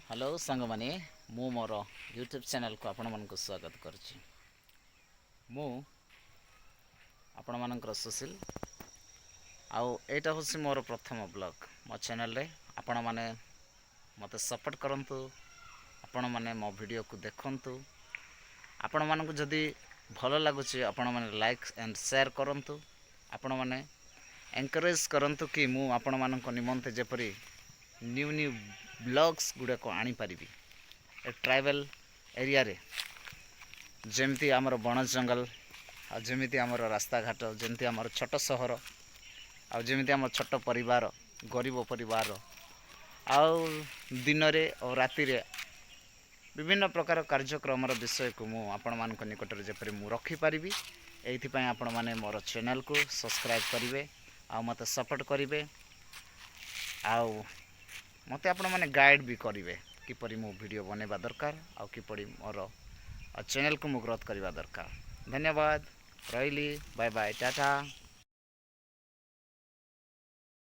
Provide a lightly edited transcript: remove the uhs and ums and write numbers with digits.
Hello सांग माने मु मोर यूट्यूब चैनल को आपण मन को स्वागत करछि। मु आपण मानकर सुशील आउ एटा होसी मोर प्रथम ब्लॉग मो चैनल रे आपण माने मते सपोर्ट करंतु। आपण माने मो वीडियो को देखंतु। आपण मान को जदी भलो लागुछि आपण माने लाइक एंड शेयर करंतु। आपण माने एनकरेज करंतु कि मु आपण मान को निमंते जेपरि न्यू न्यू ब्लॉग्स गुडा को आनी पारिबी। ए ट्राइबल एरिया रे जेमती आमर बण जंगल आ जेमती आमर रास्ता घाट जेमती आमर छोट सहर आ जेमती आमर छोट परिवार गरीब परिवार आ दिन रे और राति रे विभिन्न प्रकार कार्यक्रम विषय को मु आपण मान को निकट रे जेपरि मु रखि पारिबी। एथि पय आपण माने मोर चैनल को सब्सक्राइब करिवे आ मते सपोर्ट करिवे आ मते आपण माने गाइड भी करिवे किपरि मु वीडियो बनेबा दरकार आ किपरि मोर चैनल को मु ग्रोथ करबा दरकार। धन्यवाद रहिली बाय बाय टाटा।